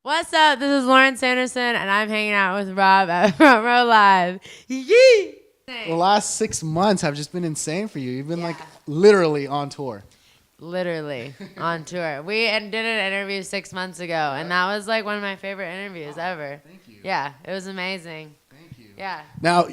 What's up? This is Lauren Sanderson, and I'm hanging out with Rob at Front Row Live. Yee! The last 6 months have just been insane for you. You've been like Yeah. literally on tour. Literally on tour. We did an interview 6 months ago, and that was like one of my favorite interviews ever. Thank you. Yeah, it was amazing. Thank you. Yeah. Now,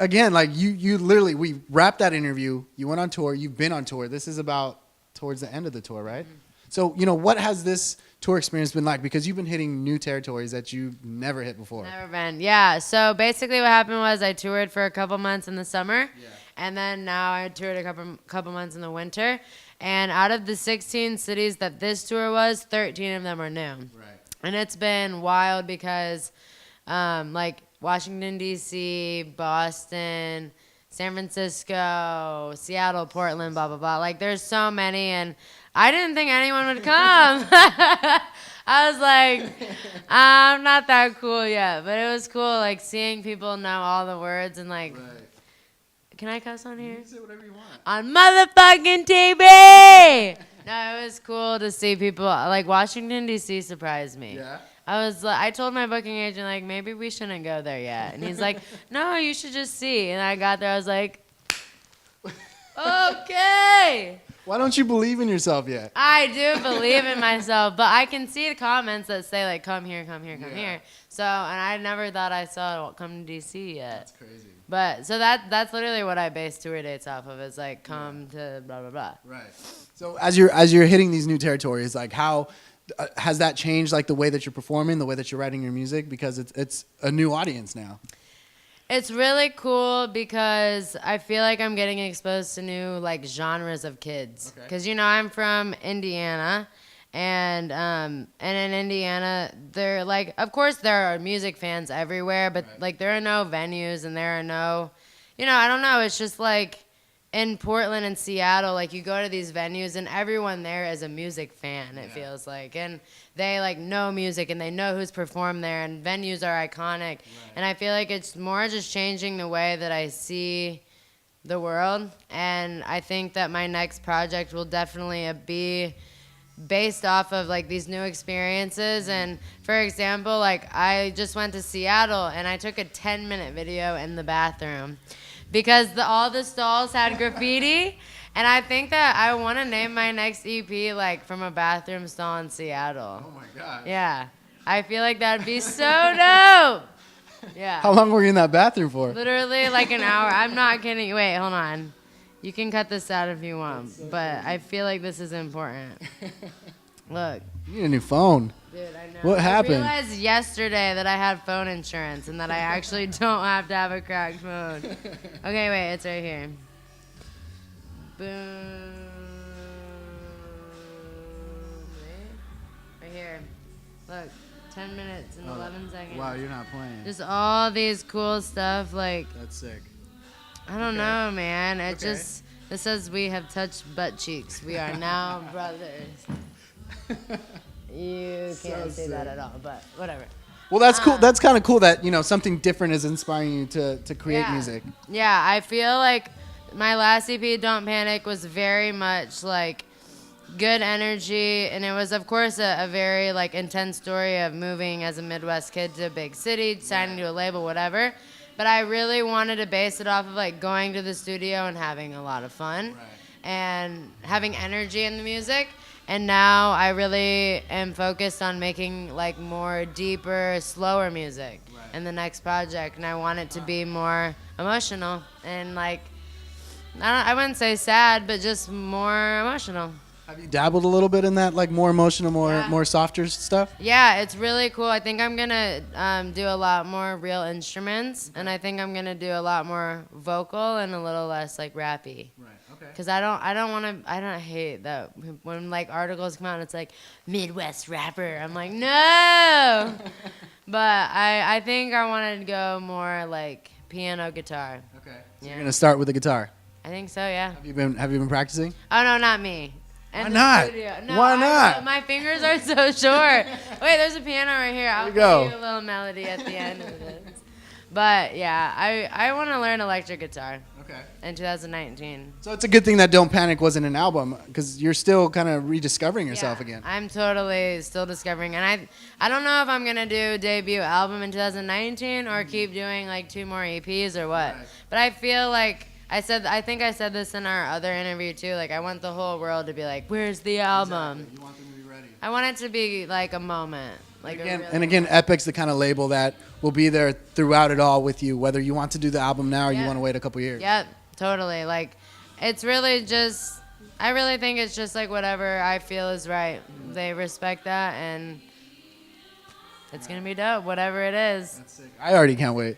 again, like you literally, we wrapped that interview. You went on tour. You've been on tour. This is about towards the end of the tour, right? Mm-hmm. So, what has this tour experience been like? Because you've been hitting new territories that you've never hit before. Never been. Yeah. So basically, what happened was I toured for a couple months in the summer, and then now I toured a couple months in the winter. And out of the 16 cities that this tour was, 13 of them are new. Right. And it's been wild because, like Washington D.C., Boston, San Francisco, Seattle, Portland, blah blah blah. Like there's so many, and I didn't think anyone would come. I was like, I'm not that cool yet, but it was cool, like seeing people know all the words and like, Right. can I cuss on here? You can say whatever you want. On motherfucking TV. No, it was cool to see people like Washington D.C. surprised me. Yeah. I told my booking agent like maybe we shouldn't go there yet, and he's like, no, you should just see. And I got there, I was like, okay. Why don't you believe in yourself yet? I do believe in myself, but I can see the comments that say like, come here, come here, come here. So, and I never thought I saw come to D.C. yet. That's crazy. But so that's literally what I base tour dates off of is like come to blah blah blah. Right. So as you're hitting these new territories, like how has that changed like the way that you're performing, the way that you're writing your music, because it's a new audience now? It's really cool because I feel like I'm getting exposed to new like genres of kids. Okay. Because I'm from Indiana, and in Indiana, they're like, of course there are music fans everywhere, but Right. like there are no venues and there are no, I don't know. It's just like in Portland and Seattle, like you go to these venues and everyone there is a music fan. It feels like, and they like know music and they know who's performed there, and venues are iconic. Right. And I feel like it's more just changing the way that I see the world. And I think that my next project will definitely be based off of like these new experiences. And for example, like I just went to Seattle and I took a 10-minute video in the bathroom because all the stalls had graffiti. And I think that I want to name my next EP like from a bathroom stall in Seattle. Oh my god. Yeah. I feel like that'd be so dope. Yeah. How long were you in that bathroom for? Literally like an hour. I'm not kidding. Wait, hold on. You can cut this out if you want, but I feel like this is important. Look. You need a new phone. Dude, I know. What happened? I realized yesterday that I had phone insurance and that I actually don't have to have a cracked phone. Okay, wait, it's right here. Boom. Right here. Look, 10 minutes and 11 seconds. Wow, you're not playing. Just all these cool stuff, like, That's sick. I don't know, man. It Okay. just, it says we have touched butt cheeks. We are now brothers. You can't say that sick. at all, but whatever. Well, that's cool. That's kind of cool that something different is inspiring you to create Yeah. music. Yeah, I feel like my last EP, Don't Panic, was very much like good energy, and it was, of course, a very like intense story of moving as a Midwest kid to a big city, signing to a label, whatever. But I really wanted to base it off of like going to the studio and having a lot of fun and having energy in the music. And now I really am focused on making like more deeper, slower music in the next project, and I want it to be more emotional and like I wouldn't say sad, but just more emotional. Have you dabbled a little bit in that, like more emotional, more softer stuff? Yeah, it's really cool. I think I'm gonna do a lot more real instruments, and I think I'm gonna do a lot more vocal and a little less like rappy. Right. Okay. Cause I don't hate that when like articles come out and it's like Midwest rapper. I'm like no, but I think I wanted to go more like piano guitar. Okay. So Yeah. you're gonna start with the guitar. I think so, yeah. Have you been practicing? Oh no, not me. In Why the not? studio. No, Why not? My fingers are so short. Wait, there's a piano right here. I'll you go. give you a little melody at the end of this. But yeah, I want to learn electric guitar. Okay. In 2019. So it's a good thing that Don't Panic wasn't an album because you're still kind of rediscovering yourself again. I'm totally still discovering, and I don't know if I'm gonna do debut album in 2019 or keep doing like 2 more EPs or what. Right. But I feel like I think I said this in our other interview too. Like I want the whole world to be like, "Where's the album?" Exactly. You want them to be ready. I want it to be like a moment. Like And again, Epic's the kind of label that will be there throughout it all with you, whether you want to do the album now or you want to wait a couple years. Yep, totally. Like, it's really just, I really think it's just like whatever I feel is right. They respect that, and it's gonna be dope, whatever it is. That's sick. I already can't wait.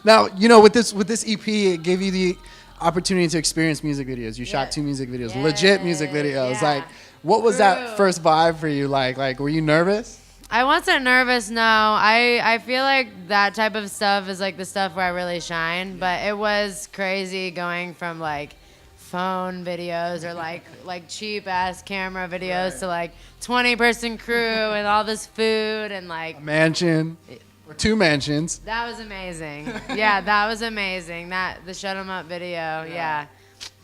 Now, with this EP, it gave you the opportunity to experience music videos. You shot 2 music videos, legit music videos. Yeah. Like, what was that first vibe for you? Like, were you nervous? I wasn't nervous, no. I feel like that type of stuff is like the stuff where I really shine, but it was crazy going from like phone videos or like cheap ass camera videos to like 20-person crew and all this food and like A mansion or 2 mansions. that was amazing. Yeah, that was amazing. The Shut 'Em Up video. Yeah.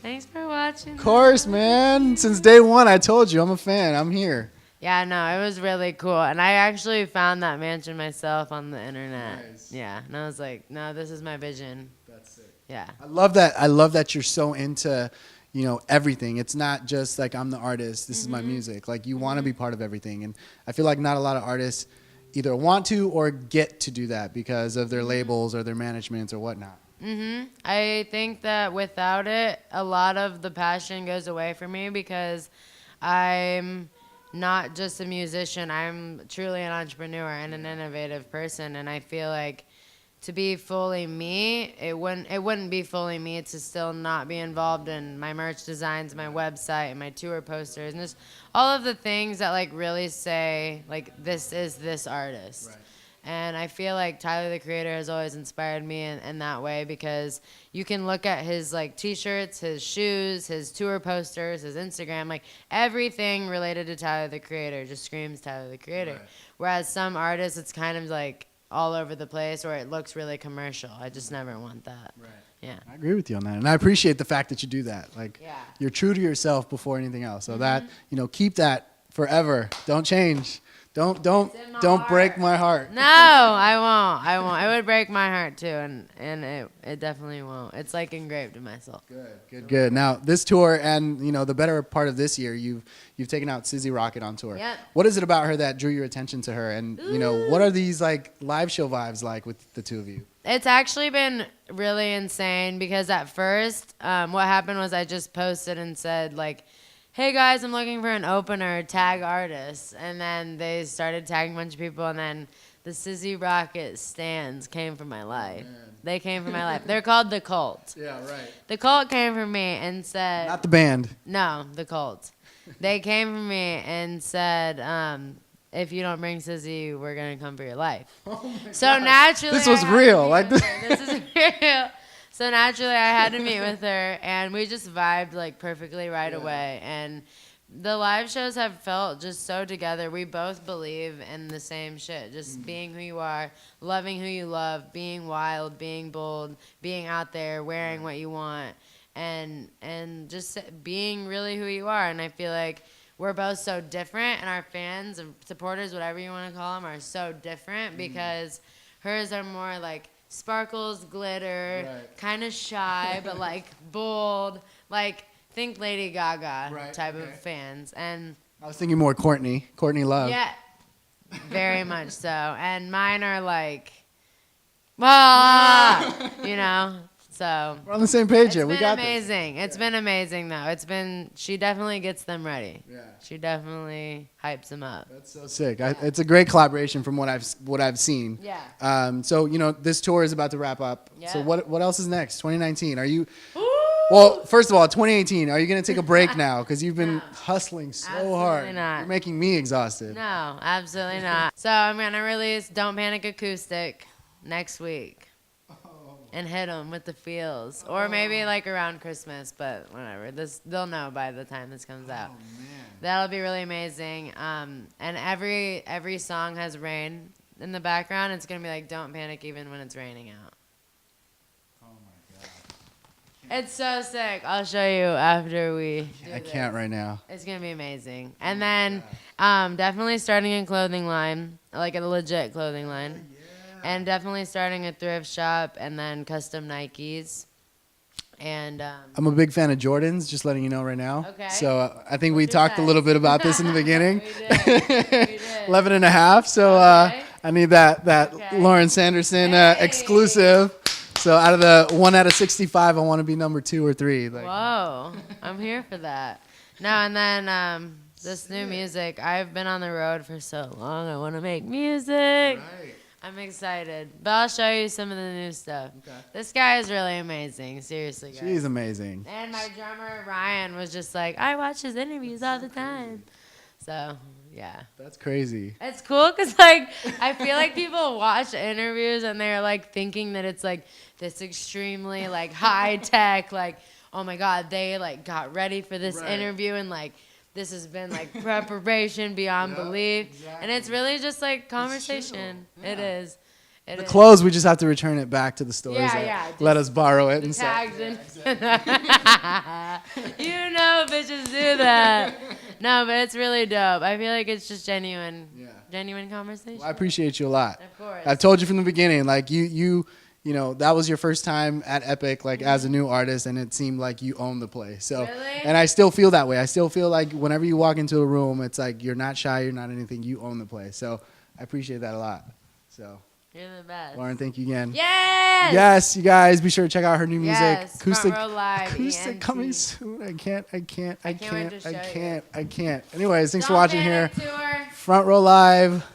Thanks for watching. Of course, man. Since day one, I told you I'm a fan. I'm here. Yeah, no, it was really cool. And I actually found that mansion myself on the internet. Nice. Yeah. And I was like, no, this is my vision. That's sick. Yeah. I love that. I love that you're so into, everything. It's not just like I'm the artist. This is my music. Like you want to be part of everything. And I feel like not a lot of artists either want to or get to do that because of their labels or their managements or whatnot. I think that without it, a lot of the passion goes away from me because I'm not just a musician. I'm truly an entrepreneur and an innovative person. And I feel like to be fully me, it wouldn't be fully me to still not be involved in my merch designs, my website, and my tour posters, and just all of the things that like really say like this is this artist. Right. And I feel like Tyler the Creator has always inspired me in that way because you can look at his like t-shirts, his shoes, his tour posters, his Instagram, like everything related to Tyler the Creator just screams Tyler the Creator. Right. Whereas some artists, it's kind of like all over the place or it looks really commercial. I just never want that. Right. Yeah. I agree with you on that. And I appreciate the fact that you do that. Like you're true to yourself before anything else. So that, keep that forever. Don't change. Don't break my heart. No, I won't. It would break my heart too, and it definitely won't. It's like engraved in my soul. Good. Now this tour and the better part of this year, you've taken out Sizzy Rocket on tour. Yep. What is it about her that drew your attention to her? And what are these like live show vibes like with the two of you? It's actually been really insane because at first, what happened was I just posted and said like, hey guys, I'm looking for an opener, tag artists. And then they started tagging a bunch of people, and then the Sizzy Rocket stands came from my life. They came from my life. They're called The Cult. Yeah, right. The Cult came from me and said... Not the band. No, The Cult. They came from me and said, if you don't bring Sizzy, we're going to come for your life. Oh my so God. naturally... This was real. Like this is real. So naturally, I had to meet with her, and we just vibed like perfectly right away. And the live shows have felt just so together. We both believe in the same shit, just being who you are, loving who you love, being wild, being bold, being out there, wearing what you want, and just being really who you are. And I feel like we're both so different, and our fans and supporters, whatever you want to call them, are so different because hers are more like sparkles, glitter, kind of shy, but like bold, like think Lady Gaga type of fans. And I was thinking more Courtney Love. Yeah, very much so. And mine are like, well, so. We're on the same page here. We got amazing. It's been amazing though. She definitely gets them ready. Yeah. She definitely hypes them up. That's so sick. It's a great collaboration from what I've seen. Yeah. So this tour is about to wrap up. Yeah. So what else is next? 2019. Are you? Well, first of all, 2018. Are you gonna take a break now? Because you've been hustling so hard. Absolutely not. You're making me exhausted. No, absolutely not. So I'm gonna release "Don't Panic" acoustic next week. And hit them with the feels, or maybe like around Christmas, but whatever. They'll know by the time this comes out. Oh man. That'll be really amazing. And every song has rain in the background. It's gonna be like "Don't Panic" even when it's raining out. Oh my God. It's so sick. I'll show you after we do I this. can't right now. It's gonna be amazing. And then definitely starting a clothing line, like a legit clothing line. And definitely starting a thrift shop and then custom Nikes. And I'm a big fan of Jordans, just letting you know right now. Okay. So I think we What's your talked a size? little bit about this in the beginning. We did. 11 and a half. So Okay. I need that Okay. Lauren Sanderson Hey. exclusive. So out of the 1 out of 65, I want to be number 2 or 3. Like, Whoa, I'm here for that. No, and then this new music. I've been on the road for so long. I want to make music. Right. I'm excited. But I'll show you some of the new stuff. Okay. This guy is really amazing. Seriously, guys. She's amazing. And my drummer, Ryan, was just like, I watch his interviews all the time. So, yeah. That's crazy. It's cool because, like, I feel like people watch interviews and they're, like, thinking that it's, like, this extremely, like, high-tech, like, oh, my God, they, like, got ready for this Right. interview and, like, this has been, like, preparation beyond belief. exactly. And it's really just, like, conversation. Yeah. It is. It The is. clothes, we just have to return it back to the stores Yeah, that yeah, let just us borrow it The and stuff. tags and you know bitches do that. No, but it's really dope. I feel like it's just genuine conversation. Well, I appreciate you a lot. Of course. I've told you from the beginning, like you know, that was your first time at Epic, like as a new artist, and it seemed like you owned the place. So, Really? and I still feel that way. I still feel like whenever you walk into a room, it's like you're not shy, you're not anything, you own the place. So, I appreciate that a lot. So, You're the best. Lauren, thank you again. Yes. Yes, you guys, be sure to check out her new music. Yes. Acoustic, Front Row Live. acoustic ENT. coming soon. I can't. wait to show you. I can't. Anyways, thanks for Don't watching here. Panic Tour. Front Row Live.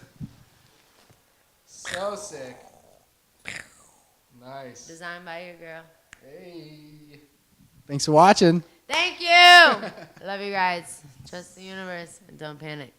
So sick. Nice. Designed by your girl. Hey. Thanks for watching. Thank you. Love you guys. Trust the universe and don't panic.